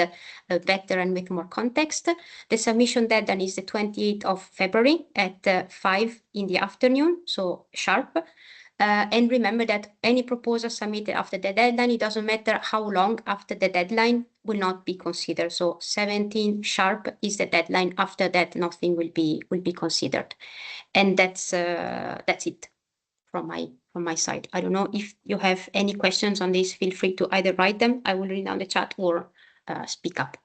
better and with more context. The submission deadline is the 28th of February at 5 in the afternoon, so sharp. And remember that any proposal submitted after the deadline, it doesn't matter how long after the deadline, will not be considered. So 17 sharp is the deadline. After that, nothing will be considered. And that's it from my side. I don't know if you have any questions on this. Feel free to either write them, I will read down the chat, or speak up.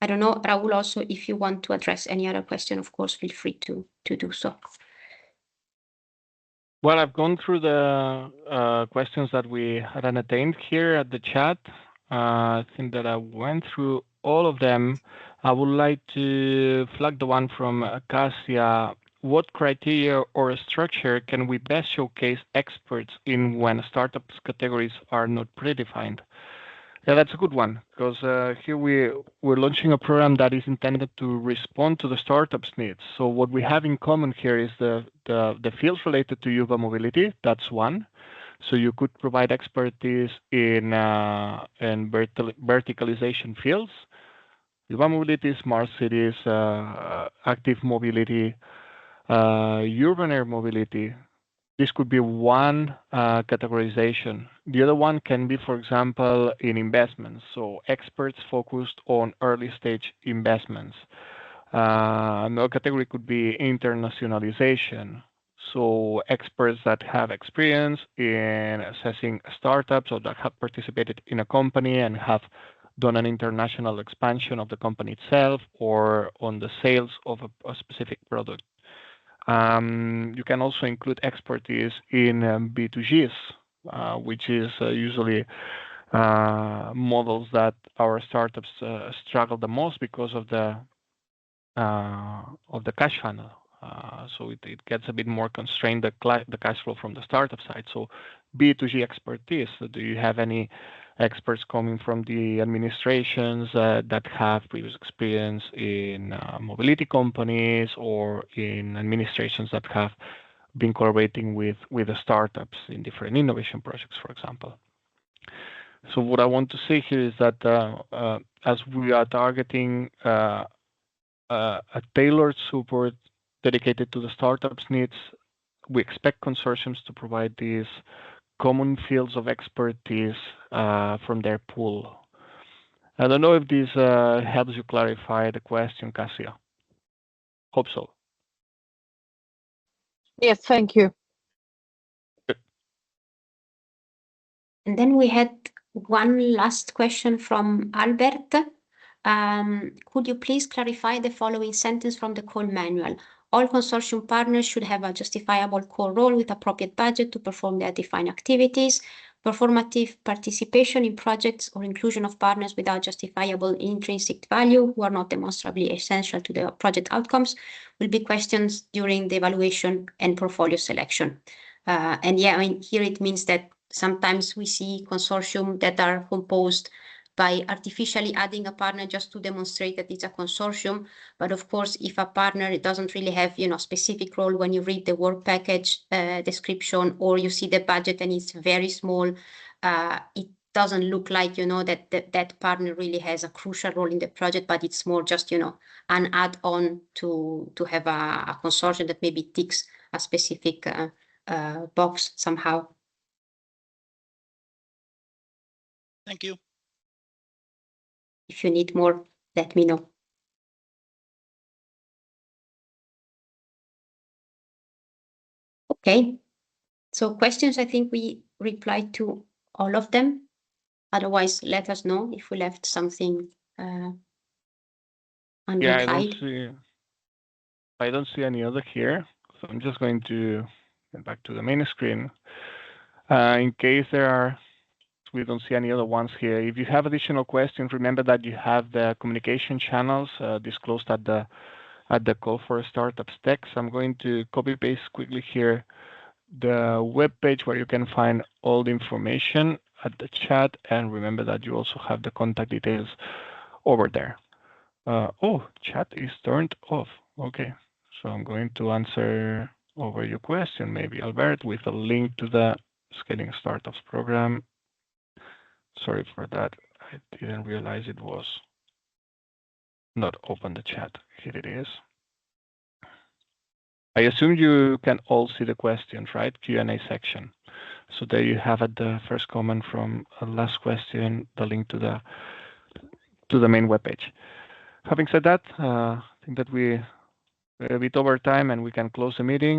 I don't know, Raul, also, if you want to address any other question, of course, feel free to do so. Well, I've gone through the questions that we had attained here at the chat. I think that I went through all of them. I would like to flag the one from Cassia. What criteria or structure can we best showcase experts in when startups categories are not predefined? Yeah, that's a good one, because here we're launching a program that is intended to respond to the startup's needs. So what we have in common here is the fields related to UVA mobility. That's one. So you could provide expertise in verticalization fields, UVA mobility, smart cities, active mobility, urban air mobility. This could be one categorization. The other one can be, for example, in investments. So experts focused on early stage investments. Another category could be internationalization. So experts that have experience in assessing startups or that have participated in a company and have done an international expansion of the company itself or on the sales of a specific product. You can also include expertise in B2Gs, which is usually models that our startups struggle the most because of the cash funnel. So it gets a bit more constrained, the cash flow from the startup side. So B2G expertise. So do you have any experts coming from the administrations that have previous experience in mobility companies or in administrations that have been collaborating with the startups in different innovation projects, for example? So what I want to say here is that as we are targeting a tailored support dedicated to the startups' needs, we expect consortiums to provide these common fields of expertise from their pool. I don't know if this helps you clarify the question, Cassia. Hope so. Yes, thank you. And then we had one last question from Albert. Could you please clarify the following sentence from the call manual? All consortium partners should have a justifiable core role with appropriate budget to perform their defined activities. Performative participation in projects or inclusion of partners without justifiable intrinsic value who are not demonstrably essential to the project outcomes will be questions during the evaluation and portfolio selection. And yeah, I mean, here it means that sometimes we see consortium that are composed by artificially adding a partner just to demonstrate that it's a consortium. But of course, if a partner doesn't really have, specific role, when you read the work package description or you see the budget and it's very small, it doesn't look like, that partner really has a crucial role in the project, but it's more just, an add-on to have a consortium that maybe ticks a specific box somehow. Thank you. If you need more, let me know. Okay, so questions, I think we replied to all of them. Otherwise, let us know if we left something unreplied. Yeah, I don't see any other here. So I'm just going to get back to the main screen. In case we don't see any other ones here. If you have additional questions, remember that you have the communication channels disclosed at the call for startups text. I'm going to copy paste quickly here the web page where you can find all the information at the chat, and remember that you also have the contact details over there. Chat is turned off. Okay, so I'm going to answer over your question, maybe Albert, with a link to the Scaling Startups program. Sorry for that. I didn't realize it was not open the chat. Here it is. I assume you can all see the questions, right? Q&A section. So there you have it, the first comment from last question, the link to the main webpage. Having said that, I think that we a bit over time and we can close the meeting.